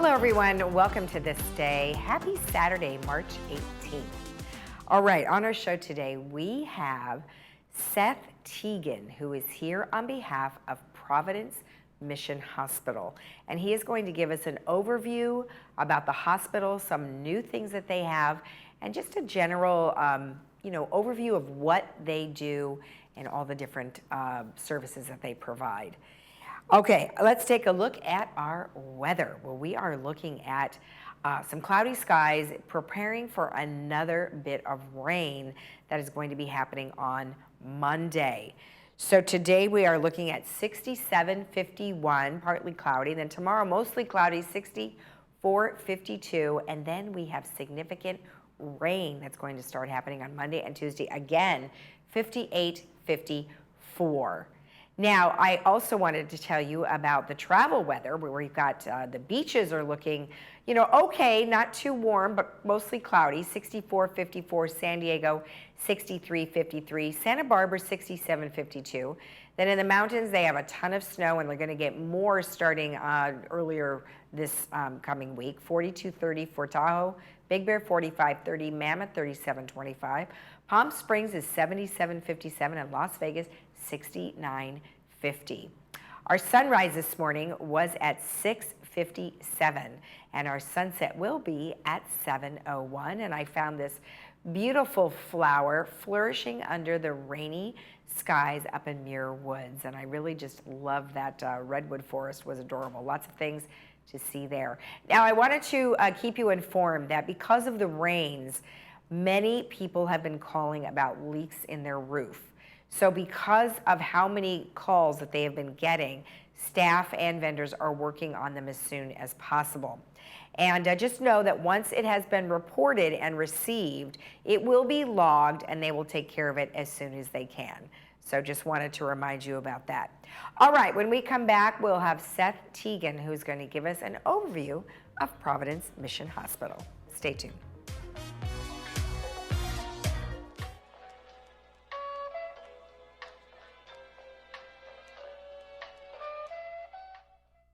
Hello everyone, welcome to This Day. Happy Saturday, March 18th. All right, on our show today, we have Seth Teagan, who is here on behalf of Providence Mission Hospital. And he is going to give us an overview about the hospital, some new things that they have, and just a general overview of what they do and all the different services that they provide. Okay, let's take a look at our weather. Well, we are looking at some cloudy skies, preparing for another bit of rain that is going to be happening on Monday. So today we are looking at 67, 51, partly cloudy. Then tomorrow mostly cloudy, 64, 52. And then we have significant rain that's going to start happening on Monday and Tuesday. Again, 58, 54. Now, I also wanted to tell you about the travel weather, where we've got the beaches are looking, okay, not too warm, but mostly cloudy, 64, 54, San Diego, 63, 53, Santa Barbara, 67, 52. Then in the mountains, they have a ton of snow, and they're going to get more starting earlier this coming week, 42, 30 for Tahoe, Big Bear, 45, 30, Mammoth, 37, 25. Palm Springs is 77, 57, and Las Vegas, 69, 50. Our sunrise this morning was at 6:57, and our sunset will be at 7:01. And I found this beautiful flower flourishing under the rainy skies up in Muir Woods, and I really just love that. Redwood forest was adorable. Lots of things to see there. Now, I wanted to keep you informed that because of the rains, many people have been calling about leaks in their roof. So because of how many calls that they have been getting, staff and vendors are working on them as soon as possible. And just know that once it has been reported and received, it will be logged and they will take care of it as soon as they can. So just wanted to remind you about that. All right, when we come back, we'll have Seth Teagan, who's going to give us an overview of Providence Mission Hospital. Stay tuned.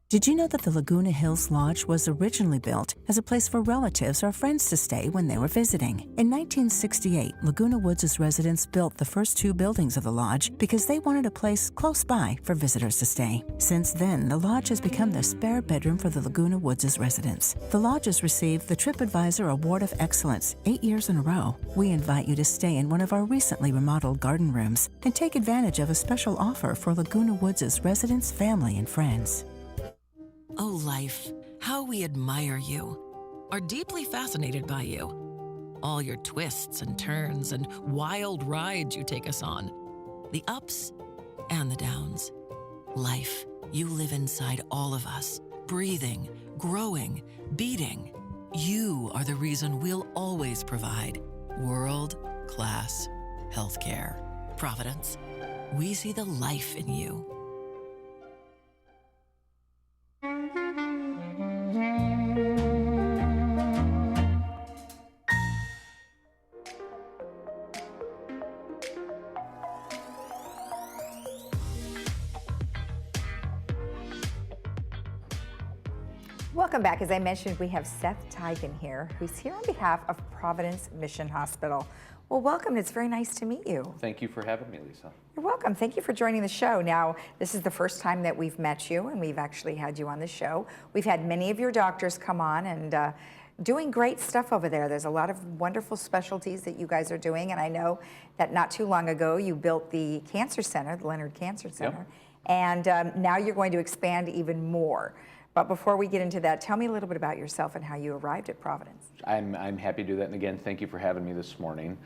Did you know that the Laguna Hills Lodge was originally built as a place for relatives or friends to stay when they were visiting? In 1968, Laguna Woods' residents built the first two buildings of the lodge because they wanted a place close by for visitors to stay. Since then, the lodge has become the spare bedroom for the Laguna Woods' residents. The lodge has received the TripAdvisor Award of Excellence 8 years in a row. We invite you to stay in one of our recently remodeled garden rooms and take advantage of a special offer for Laguna Woods' residents, family, and friends. Oh, life, how we admire you, are deeply fascinated by you. All your twists and turns and wild rides you take us on. The ups and the downs. Life, you live inside all of us, breathing, growing, beating. You are the reason we'll always provide world-class healthcare. Providence, we see the life in you. Welcome back. As I mentioned, we have Seth Teagan here, who's here on behalf of Providence Mission Hospital. Well, welcome. It's very nice to meet you. Thank you for having me, Lisa. You're welcome. Thank you for joining the show. Now, this is the first time that we've met you, and we've actually had you on the show. We've had many of your doctors come on and doing great stuff over there. There's a lot of wonderful specialties that you guys are doing, and I know that not too long ago you built the Cancer Center, the Leonard Cancer Center, and now you're going to expand even more. But before we get into that, tell me a little bit about yourself and how you arrived at Providence. I'm happy to do that, and again, thank you for having me this morning.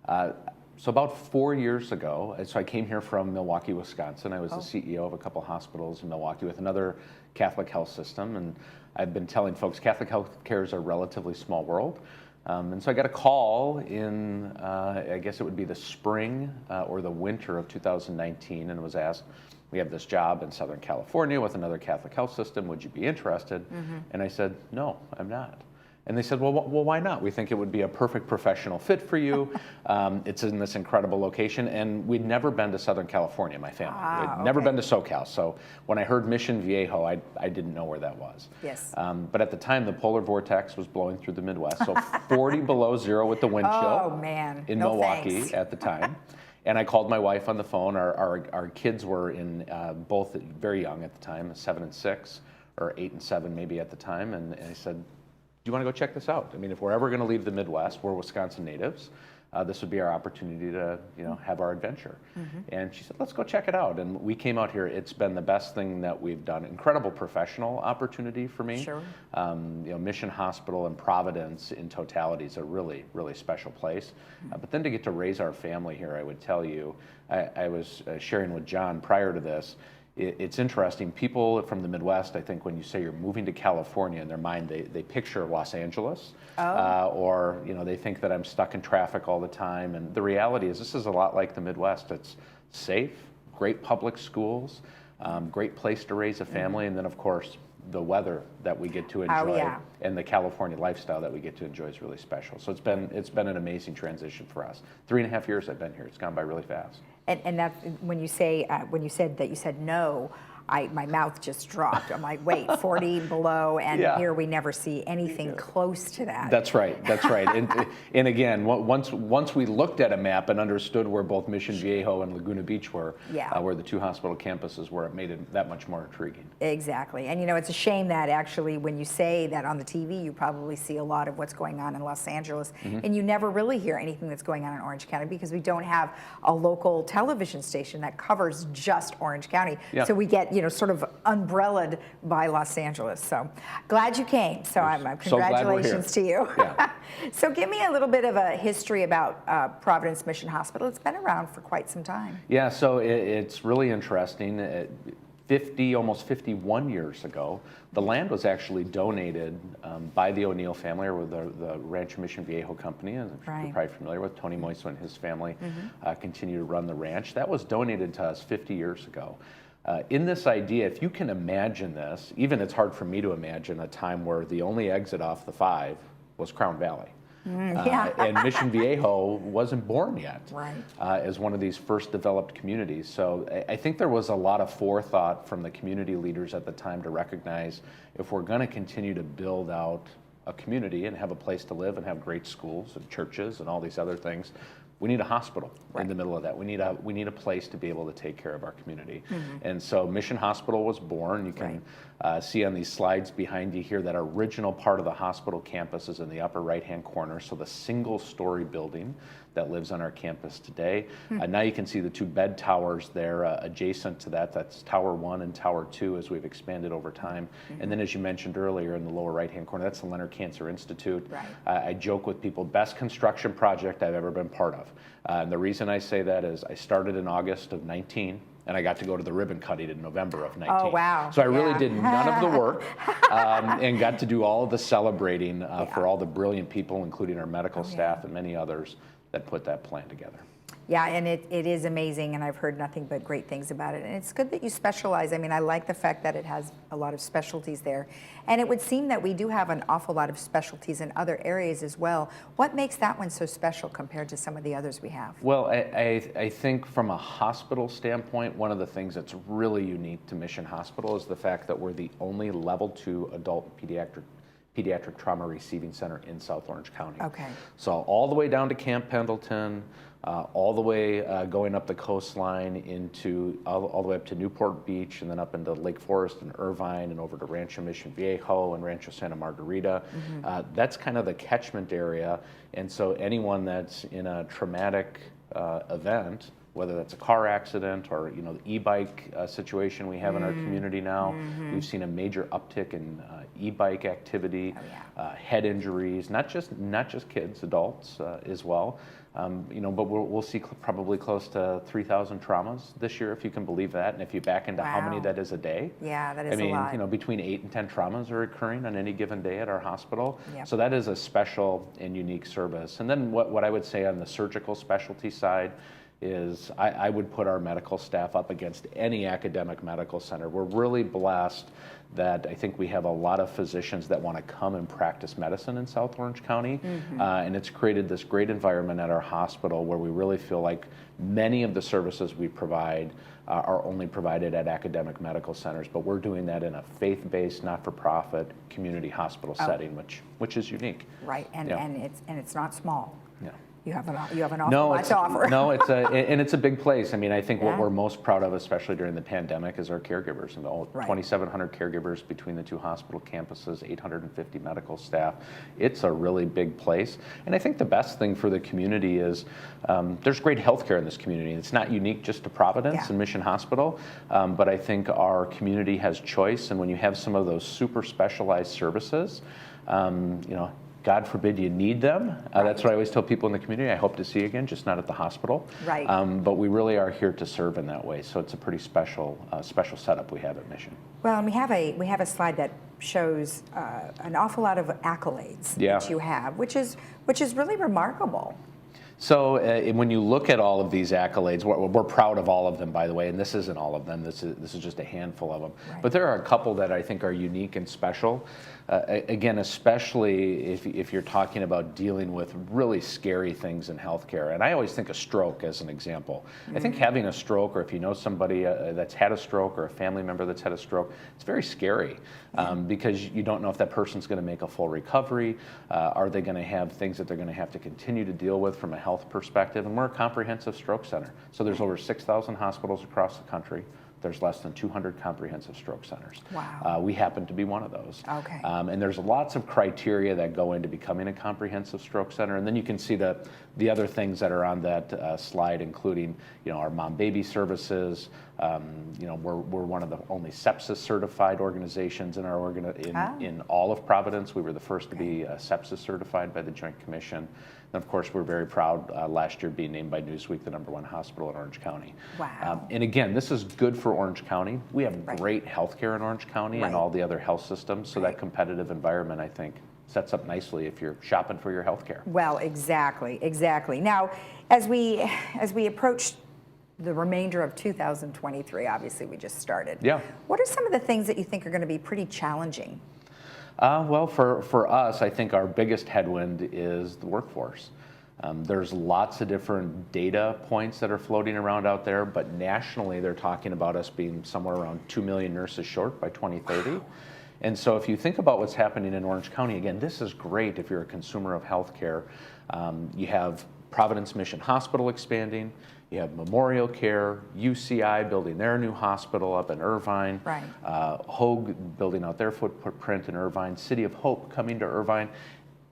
So about 4 years ago, so I came here from Milwaukee, Wisconsin. I was the CEO of a couple hospitals in Milwaukee with another Catholic health system, and I've been telling folks Catholic health care is a relatively small world. And so I got a call in, I guess it would be the spring or the winter of 2019, and was asked, we have this job in Southern California with another Catholic health system, would you be interested? And I said, no, I'm not. And they said, well, why not? We think it would be a perfect professional fit for you. It's in this incredible location. And we'd never been to Southern California, my family. We'd never been to SoCal. So when I heard Mission Viejo, I didn't know where that was. Yes. But at the time, the polar vortex was blowing through the Midwest. So 40 below zero with the wind chill Oh, man. in No Milwaukee thanks. at the time. And I called my wife on the phone. Our kids were both very young at the time, 7 and 6, or 8 and 7 maybe at the time. And I said, do you want to go check this out? I mean, if we're ever going to leave the Midwest, we're Wisconsin natives. This would be our opportunity to, have our adventure. And she said, let's go check it out. And we came out here. It's been the best thing that we've done. Incredible professional opportunity for me. Sure. Mission Hospital and Providence in totality is a really, really special place. But then to get to raise our family here, I would tell you, I was sharing with John prior to this, it's interesting. People from the Midwest, I think, when you say you're moving to California, in their mind, they picture Los Angeles, or they think that I'm stuck in traffic all the time. And the reality is, this is a lot like the Midwest. It's safe, great public schools, great place to raise a family, and then of course the weather that we get to enjoy and the California lifestyle that we get to enjoy is really special. So it's been an amazing transition for us. 3.5 years I've been here. It's gone by really fast. And that's when you said that you said no, my mouth just dropped. I'm like, wait, 40 below, and here we never see anything close to that. That's right. And again, once we looked at a map and understood where both Mission Viejo and Laguna Beach were, where the two hospital campuses were, it made it that much more intriguing. Exactly. And it's a shame that actually when you say that on the TV, you probably see a lot of what's going on in Los Angeles, and you never really hear anything that's going on in Orange County because we don't have a local television station that covers just Orange County. So we get sort of umbrellaed by Los Angeles. So glad you came. So congratulations to you. Yeah. So give me a little bit of a history about Providence Mission Hospital. It's been around for quite some time. Yeah, so it's really interesting. almost 51 years ago, the land was actually donated by the O'Neill family, or the Rancho Mission Viejo company, as you're probably familiar with. Tony Moiso and his family continue to run the ranch. That was donated to us 50 years ago. In this idea, if you can imagine this, even it's hard for me to imagine a time where the only exit off the 5 was Crown Valley. And Mission Viejo wasn't born yet as one of these first developed communities. So I think there was a lot of forethought from the community leaders at the time to recognize if we're going to continue to build out a community and have a place to live and have great schools and churches and all these other things, we need a hospital in the middle of that. We need a place to be able to take care of our community. And so Mission Hospital was born. You can see on these slides behind you here that original part of the hospital campus is in the upper right-hand corner. So the single-story building that lives on our campus today. Now you can see the 2 bed towers there adjacent to that. That's Tower 1 and Tower 2 as we've expanded over time. And then as you mentioned earlier in the lower right-hand corner, that's the Leonard Cancer Institute. I joke with people, best construction project I've ever been part of. And the reason I say that is I started in August of 19. And I got to go to the ribbon cutting in November of 19. Oh, wow. So I really did none of the work and got to do all of the celebrating for all the brilliant people, including our medical staff and many others that put that plan together. Yeah, and it is amazing, and I've heard nothing but great things about it. And it's good that you specialize. I mean, I like the fact that it has a lot of specialties there. And it would seem that we do have an awful lot of specialties in other areas as well. What makes that one so special compared to some of the others we have? Well, I think from a hospital standpoint, one of the things that's really unique to Mission Hospital is the fact that we're the only level 2 adult pediatric trauma receiving center in South Orange County. Okay. So all the way down to Camp Pendleton, all the way going up the coastline into all the way up to Newport Beach, and then up into Lake Forest and Irvine, and over to Rancho Mission Viejo and Rancho Santa Margarita. That's kind of the catchment area, and so anyone that's in a traumatic event, whether that's a car accident or the e-bike situation we have in our community now, we've seen a major uptick in e-bike activity, head injuries, not just kids, adults as well. But we'll see probably close to 3,000 traumas this year, if you can believe that. And if you back into how many that is a day, that is a lot. Between 8 and 10 traumas are occurring on any given day at our hospital. So that is a special and unique service. And then what I would say on the surgical specialty side is I would put our medical staff up against any academic medical center. We're really blessed that I think we have a lot of physicians that want to come and practice medicine in South Orange County. And it's created this great environment at our hospital where we really feel like many of the services we provide are only provided at academic medical centers, but we're doing that in a faith-based, not-for-profit community hospital setting, which is unique. Right, and it's not small. Yeah. You have an awful lot to offer. No, it's a big place. I mean, I think what we're most proud of, especially during the pandemic, is our caregivers. And 2,700 caregivers between the two hospital campuses, 850 medical staff. It's a really big place. And I think the best thing for the community is there's great health care in this community. It's not unique just to Providence and Mission Hospital, but I think our community has choice. And when you have some of those super specialized services, God forbid you need them. That's what I always tell people in the community. I hope to see you again, just not at the hospital. Right. But we really are here to serve in that way. So it's a pretty special setup we have at Mission. Well, and we have a slide that shows an awful lot of accolades that you have, which is really remarkable. So when you look at all of these accolades, we're proud of all of them, by the way, and this isn't all of them. This is just a handful of them. Right. But there are a couple that I think are unique and special. Again, especially if you're talking about dealing with really scary things in healthcare. And I always think of stroke as an example. I think having a stroke, or if you know somebody that's had a stroke or a family member that's had a stroke, it's very scary because you don't know if that person's going to make a full recovery. Are they going to have things that they're going to have to continue to deal with from a health perspective? And we're a comprehensive stroke center. So there's over 6,000 hospitals across the country. There's less than 200 comprehensive stroke centers. Wow. We happen to be one of those. Okay. And there's lots of criteria that go into becoming a comprehensive stroke center. And then you can see the other things that are on that slide, including our mom-baby services. We're one of the only sepsis certified organizations in our in all of Providence. We were the first to be sepsis certified by the Joint Commission. And of course, we're very proud last year being named by Newsweek the #1 hospital in Orange County. Wow. And again, this is good for Orange County. We have great health care in Orange County and all the other health systems. So that competitive environment, I think, sets up nicely if you're shopping for your health care. Well, exactly. Now, as we approach the remainder of 2023, obviously we just started. Yeah. What are some of the things that you think are going to be pretty challenging? Well, for us, I think our biggest headwind is the workforce. There's lots of different data points that are floating around out there, but nationally they're talking about us being somewhere around 2 million nurses short by 2030. Wow. And so if you think about what's happening in Orange County, again, this is great if you're a consumer of healthcare. You have Providence Mission Hospital expanding. You have Memorial Care, UCI building their new hospital up in Irvine, Hoag building out their footprint in Irvine, City of Hope coming to Irvine.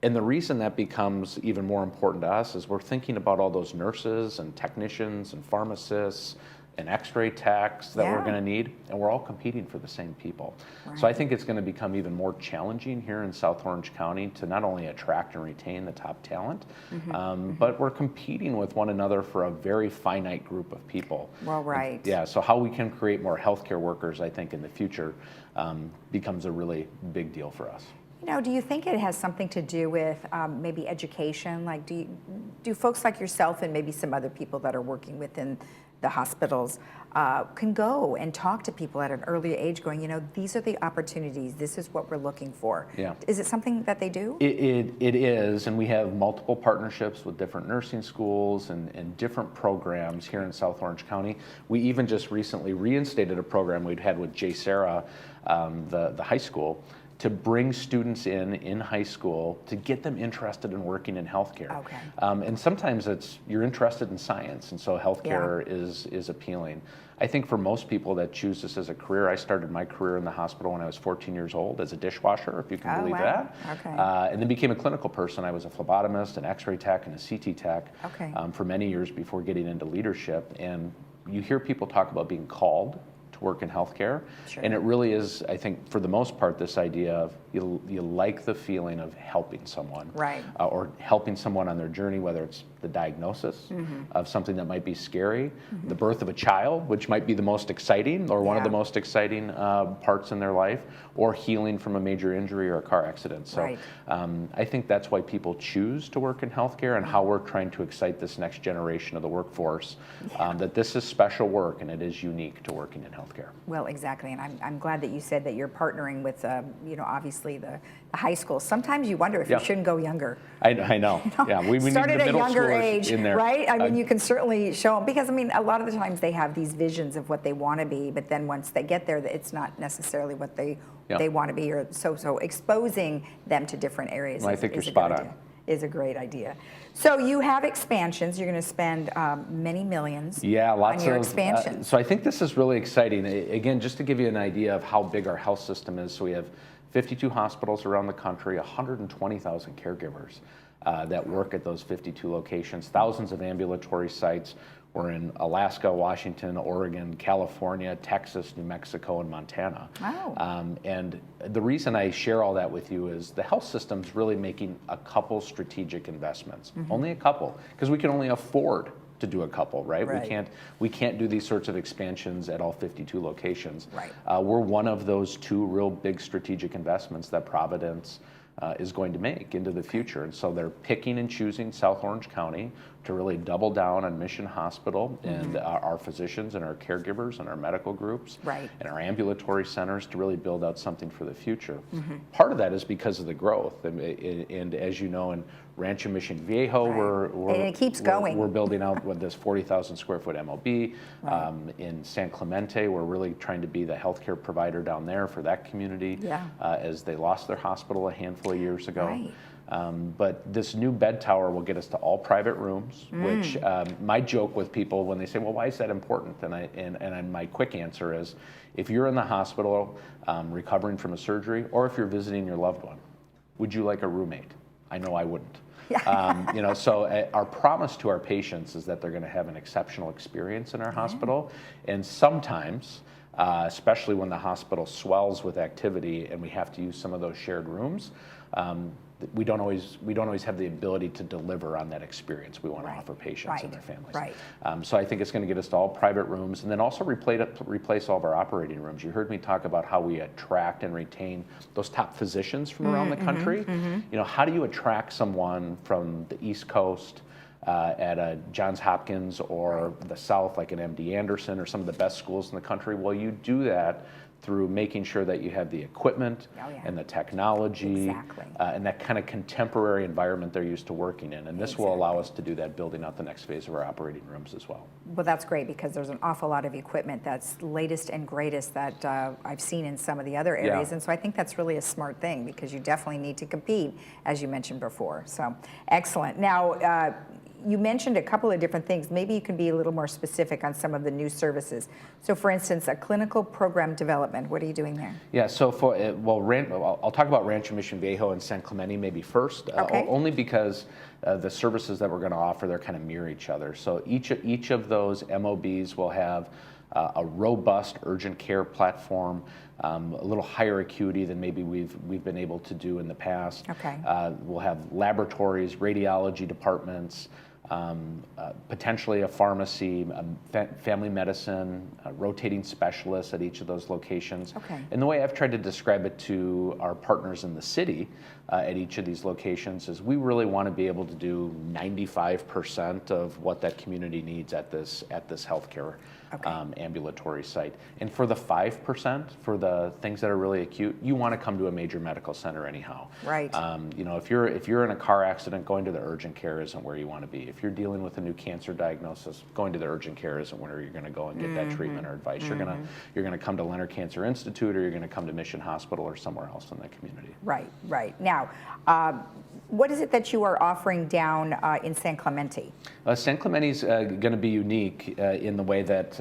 And the reason that becomes even more important to us is we're thinking about all those nurses and technicians and pharmacists and x-ray techs that we're going to need, and we're all competing for the same people. Right. So I think it's going to become even more challenging here in South Orange County to not only attract and retain the top talent, but we're competing with one another for a very finite group of people. Well, right. So how we can create more healthcare workers, I think, in the future becomes a really big deal for us. Do you think it has something to do with maybe education? Like, do folks like yourself and maybe some other people that are working within the hospitals can go and talk to people at an earlier age going, these are the opportunities, this is what we're looking for? Yeah. Is it something that they do? It is, and we have multiple partnerships with different nursing schools and different programs here in South Orange County. We even just recently reinstated a program we'd had with JSerra, the high school, to bring students in high school to get them interested in working in healthcare. Okay. And sometimes you're interested in science, and so healthcare is appealing. I think for most people that choose this as a career, I started my career in the hospital when I was 14 years old as a dishwasher, if you can believe that. Okay. And then became a clinical person. I was a phlebotomist, an x-ray tech, and a CT tech for many years before getting into leadership. And you hear people talk about being called to work in healthcare, and it really is, I think, for the most part, this idea of you like the feeling of helping someone, or helping someone on their journey, whether it's the diagnosis of something that might be scary, the birth of a child, which might be the most exciting or one of the most exciting parts in their life, or healing from a major injury or a car accident. So I think that's why people choose to work in healthcare, and how we're trying to excite this next generation of the workforce, that this is special work and it is unique to working in healthcare. Well, exactly, and I'm glad that you said that you're partnering with, obviously the high school. Sometimes you wonder if you shouldn't go younger. I know. Yeah, we need Start the at a middle younger schoolers age, in there. right? I mean, you can certainly show them, because I mean, a lot of the times they have these visions of what they want to be, but then once they get there, it's not necessarily what they want to be, or so exposing them to different areas. Well, I think you're spot on. Is a great idea. So you have expansions. You're going to spend many millions lots on your of expansions. So I think this is really exciting. Again, just to give you an idea of how big our health system is, so we have 52 hospitals around the country, 120,000 caregivers that work at those 52 locations, thousands of ambulatory sites. We're in Alaska, Washington, Oregon, California, Texas, New Mexico, and Montana. Wow. And the reason I share all that with you is the health system's really making a couple strategic investments, only a couple, because we can only afford to do a couple, right? We can't do these sorts of expansions at all 52 locations. Right. We're one of those two real big strategic investments that Providence is going to make into the future. And so they're picking and choosing South Orange County to really double down on Mission Hospital and our physicians and our caregivers and our medical groups and our ambulatory centers to really build out something for the future. Part of that is because of the growth. And as you know, in Rancho Mission Viejo, and it keeps going. We're building out with this 40,000 square foot MOB. In San Clemente, we're really trying to be the healthcare provider down there for that community as they lost their hospital a handful of years ago. But this new bed tower will get us to all private rooms, which my joke with people when they say, well, why is that important? And my quick answer is, if you're in the hospital recovering from a surgery, or if you're visiting your loved one, would you like a roommate? I know I wouldn't. So our promise to our patients is that they're going to have an exceptional experience in our hospital. And sometimes, especially when the hospital swells with activity and we have to use some of those shared rooms, we don't always have the ability to deliver on that experience we want to offer patients and their families. So I think it's going to get us to all private rooms, and then also replace all of our operating rooms. You heard me talk about how we attract and retain those top physicians from around the country. You know, how do you attract someone from the East Coast at a Johns Hopkins or the South, like an MD Anderson or some of the best schools in the country? Well, you do that through making sure that you have the equipment and the technology and that kind of contemporary environment they're used to working in. And this will allow us to do that, building out the next phase of our operating rooms as well. Well, that's great, because there's an awful lot of equipment that's latest and greatest that I've seen in some of the other areas. And so I think that's really a smart thing, because you definitely need to compete, as you mentioned before. So excellent. Now, you mentioned a couple of different things. Maybe you can be a little more specific on some of the new services. So for instance, a clinical program development, what are you doing there? Yeah, so for, I'll talk about Rancho Mission Viejo and San Clemente maybe first, only because the services that we're going to offer, they're kind of mirror each other. So each of those MOBs will have a robust urgent care platform, a little higher acuity than maybe we've been able to do in the past. We'll have laboratories, radiology departments, potentially a pharmacy, family medicine, rotating specialists at each of those locations. And the way I've tried to describe it to our partners in the city at each of these locations is we really want to be able to do 95% of what that community needs at this healthcare ambulatory site. And for the 5%, for the things that are really acute, you want to come to a major medical center anyhow. You know, if you're in a car accident, going to the urgent care isn't where you want to be. If you're dealing with a new cancer diagnosis, going to the urgent care isn't where you're going to go and get that treatment or advice. You're gonna come to Leonard Cancer Institute, or you're going to come to Mission Hospital or somewhere else in the community. Right. Now, what is it that you are offering down in San Clemente? San Clemente is going to be unique in the way that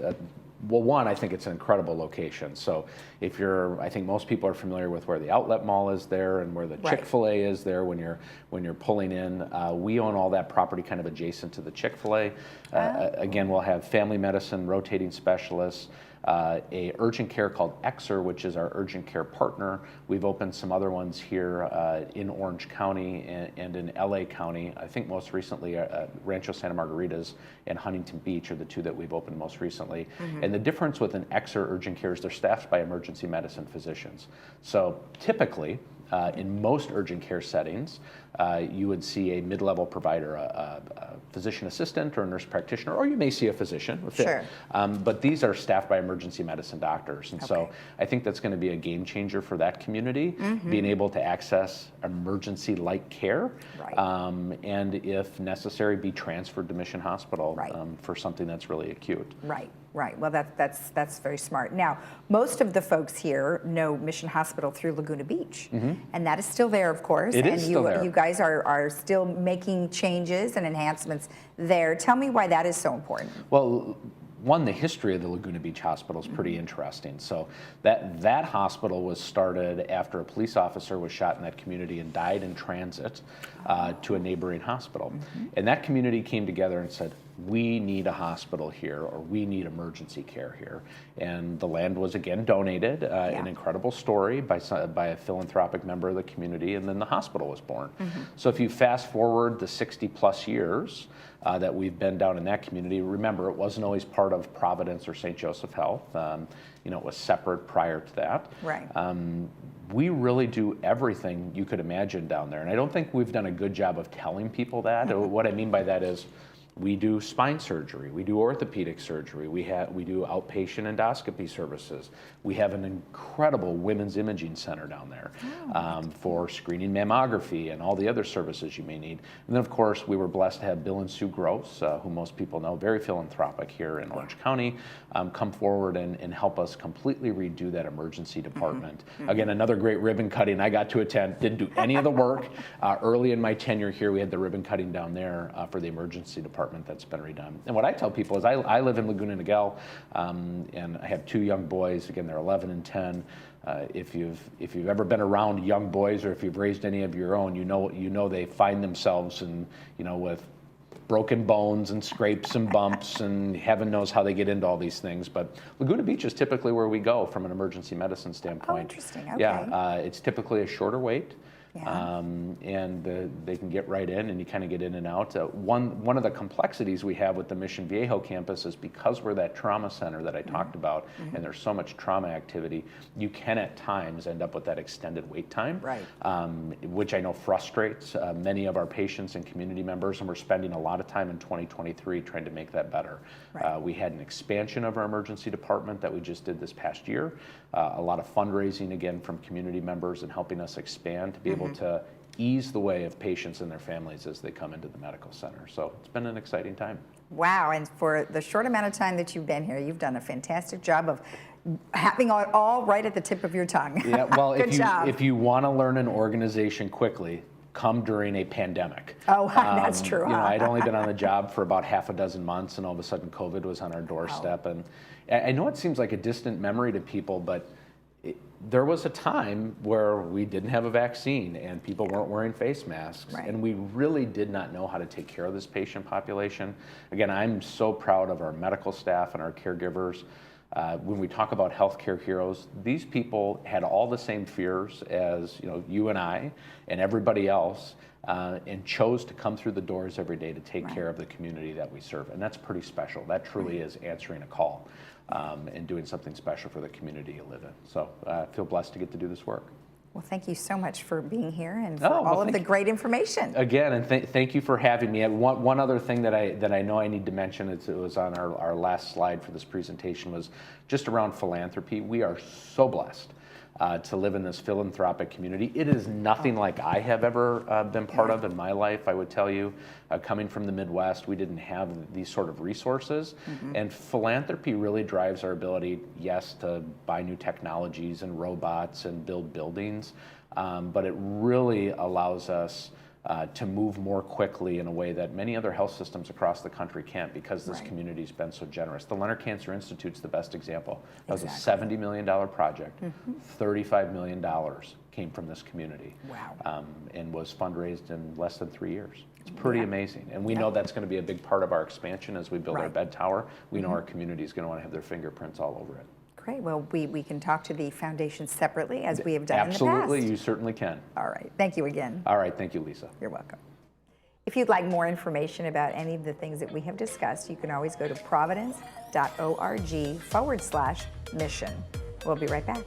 well, one, I think it's an incredible location. So if I think most people are familiar with where the outlet mall is there and where the Chick-fil-A is there when you're pulling in. We own all that property kind of adjacent to the Chick-fil-A. Again, we'll have family medicine, rotating specialists, a urgent care called Exer, which is our urgent care partner. We've opened some other ones here in Orange County and in LA County. I think most recently Rancho Santa Margaritas and Huntington Beach are the two that we've opened most recently. And the difference with an Exer urgent care is they're staffed by emergency medicine physicians. So typically, in most urgent care settings, you would see a mid-level provider, a physician assistant or a nurse practitioner, or you may see a physician. Sure. But these are staffed by emergency medicine doctors. And so I think that's going to be a game changer for that community, being able to access emergency-like care, and if necessary, be transferred to Mission Hospital for something that's really acute. Right. Well, that's very smart. Now, most of the folks here know Mission Hospital through Laguna Beach, and that is still there, of course. It is still there. You guys are still making changes and enhancements there. Tell me why that is so important. Well, one, the history of the Laguna Beach Hospital is pretty interesting. So that hospital was started after a police officer was shot in that community and died in transit to a neighboring hospital. And that community came together and said, we need a hospital here, or we need emergency care here. And the land was again donated, an incredible story by a philanthropic member of the community, and then the hospital was born. So if you fast forward the 60 plus years that we've been down in that community, remember it wasn't always part of Providence or St. Joseph Health. It was separate prior to that. We really do everything you could imagine down there. And I don't think we've done a good job of telling people that. What I mean by that is, we do spine surgery, we do orthopedic surgery, we do outpatient endoscopy services. We have an incredible women's imaging center down there for screening mammography and all the other services you may need. And then, of course, we were blessed to have Bill and Sue Gross, who most people know, very philanthropic here in Orange County, come forward and help us completely redo that emergency department. Again, another great ribbon cutting I got to attend. Didn't do any of the work. Early in my tenure here, we had the ribbon cutting down there for the emergency department that's been redone. And what I tell people is I live in Laguna Niguel, and I have two young boys. Again, they're 11 and 10. If you've ever been around young boys, or if you've raised any of your own, you know they find themselves with broken bones and scrapes and bumps, and heaven knows how they get into all these things. But Laguna Beach is typically where we go from an emergency medicine standpoint. Oh, interesting. Okay. Yeah, it's typically a shorter wait. And they can get right in, and you kind of get in and out. One of the complexities we have with the Mission Viejo campus is because we're that trauma center that I talked about, and there's so much trauma activity, you can at times end up with that extended wait time, which I know frustrates many of our patients and community members, and we're spending a lot of time in 2023 trying to make that better. We had an expansion of our emergency department that we just did this past year. A lot of fundraising, again, from community members and helping us expand to be able to ease the way of patients and their families as they come into the medical center. So it's been an exciting time. Wow, and for the short amount of time that you've been here, you've done a fantastic job of having it all right at the tip of your tongue. Yeah, well, job. if you want to learn an organization quickly, come during a pandemic. Oh, that's true. I'd only been on the job for about half a dozen months, and all of a sudden COVID was on our doorstep. And I know it seems like a distant memory to people, but there was a time where we didn't have a vaccine and people weren't wearing face masks, and we really did not know how to take care of this patient population. Again, I'm so proud of our medical staff and our caregivers. When we talk about healthcare heroes, these people had all the same fears as you and I and everybody else, and chose to come through the doors every day to take care of the community that we serve. And that's pretty special. That truly is answering a call and doing something special for the community you live in. So I feel blessed to get to do this work. Well, thank you so much for being here and for all of the great information. Again, and thank you for having me. One other thing that I know I need to mention, it was on our last slide for this presentation, was just around philanthropy. We are so blessed to live in this philanthropic community. It is nothing like I have ever been part of in my life. I would tell you, coming from the Midwest, we didn't have these sort of resources. And philanthropy really drives our ability, yes, to buy new technologies and robots and build buildings, but it really allows us to move more quickly in a way that many other health systems across the country can't, because this Right. community's been so generous. The Leonard Cancer Institute's the best example. That was a Exactly. $70 million project. $35 million came from this community. Wow. And was fundraised in less than 3 years. It's pretty Yeah. amazing. And we know that's going to be a big part of our expansion as we build our Right. bed tower. We know our community is going to want to have their fingerprints all over it. Great. Well, we can talk to the foundation separately, as we have done Absolutely, in the you past. certainly can. All right. Thank you again. All right, thank you, Lisa. You're welcome. If you'd like more information about any of the things that we have discussed, you can always go to providence.org/mission. We'll be right back.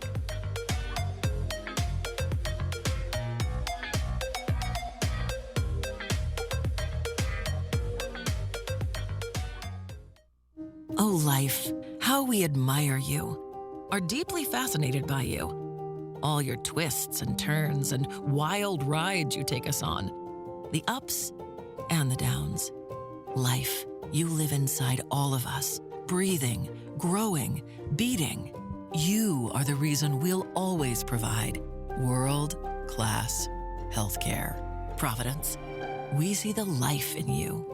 Oh, life, how we admire you, are deeply fascinated by you. All your twists and turns and wild rides you take us on. The ups and the downs. Life, you live inside all of us, breathing, growing, beating. You are the reason we'll always provide world-class healthcare. Providence, we see the life in you.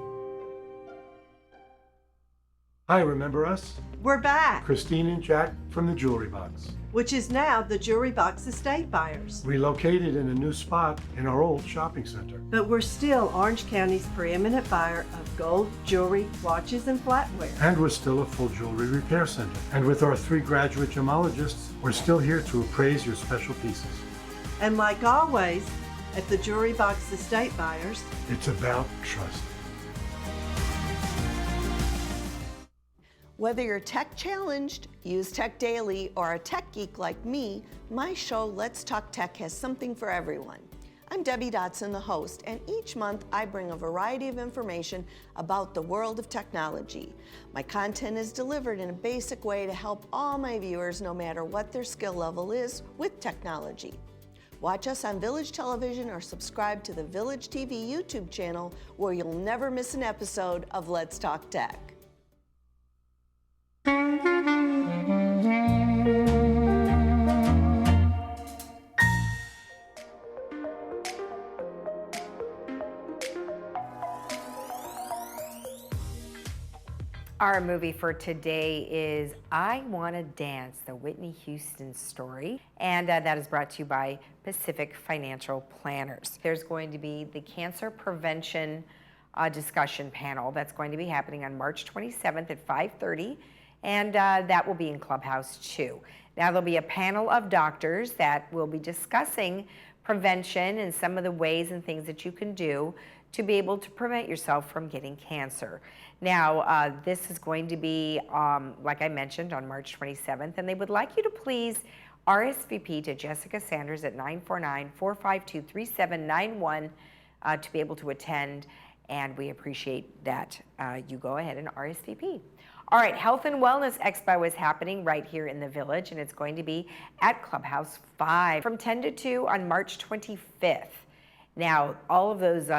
Hi, remember us? We're back, Christine and Jack from the Jewelry Box. which is now the Jewelry Box Estate Buyers. Relocated in a new spot in our old shopping center. But we're still Orange County's preeminent buyer of gold, jewelry, watches, and flatware. And we're still a full jewelry repair center. And with our 3 graduate gemologists, we're still here to appraise your special pieces. And like always, at the Jewelry Box Estate Buyers, It's about trust. Whether you're tech challenged, use tech daily, or a tech geek like me, my show Let's Talk Tech has something for everyone. I'm Debbie Dotson, the host, and each month I bring a variety of information about the world of technology. My content is delivered in a basic way to help all my viewers, no matter what their skill level is, with technology. Watch us on Village Television or subscribe to the Village TV YouTube channel, where you'll never miss an episode of Let's Talk Tech. Our movie for today is I Wanna Dance, the Whitney Houston story. And that is brought to you by Pacific Financial Planners. There's going to be the cancer prevention discussion panel that's going to be happening on March 27th at 5:30. And that will be in Clubhouse 2. Now there'll be a panel of doctors that will be discussing prevention and some of the ways and things that you can do to be able to prevent yourself from getting cancer. Now, this is going to be, like I mentioned, on March 27th, and they would like you to please RSVP to Jessica Sanders at 949-452-3791 to be able to attend, and we appreciate that you go ahead and RSVP. All right, Health and Wellness Expo is happening right here in the Village, and it's going to be at Clubhouse 5 from 10 to 2 on March 25th. Now, all of those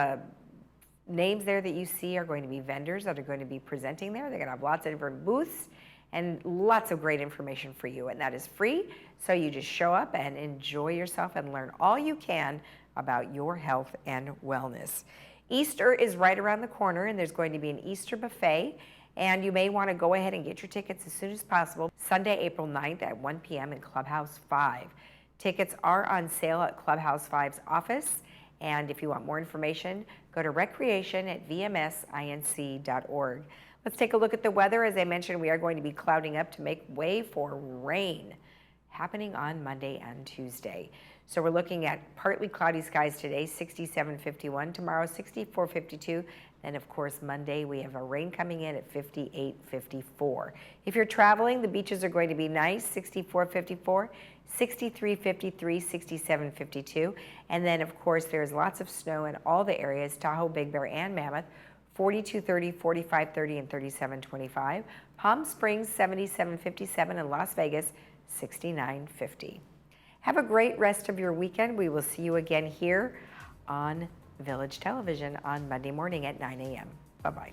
names there that you see are going to be vendors that are going to be presenting there. They're going to have lots of different booths and lots of great information for you, and that is free. So you just show up and enjoy yourself and learn all you can about your health and wellness. Easter is right around the corner, and there's going to be an Easter buffet, and you may want to go ahead and get your tickets as soon as possible. Sunday, April 9th at 1 p.m. in Clubhouse 5. Tickets are on sale at Clubhouse 5's office, and if you want more information, go to recreation@vmsinc.org. Let's take a look at the weather. As I mentioned, we are going to be clouding up to make way for rain happening on Monday and Tuesday. So we're looking at partly cloudy skies today, 67-51. Tomorrow, 64-52. Then, of course, Monday, we have a rain coming in at 58-54. If you're traveling, the beaches are going to be nice, 64-54, 63-53, 67-52. And then, of course, there's lots of snow in all the areas, Tahoe, Big Bear, and Mammoth, 42-30, 45-30, and 37-25. Palm Springs, 77-57, and Las Vegas, 69-50. Have a great rest of your weekend. We will see you again here on Village Television on Monday morning at 9 a.m. Bye-bye.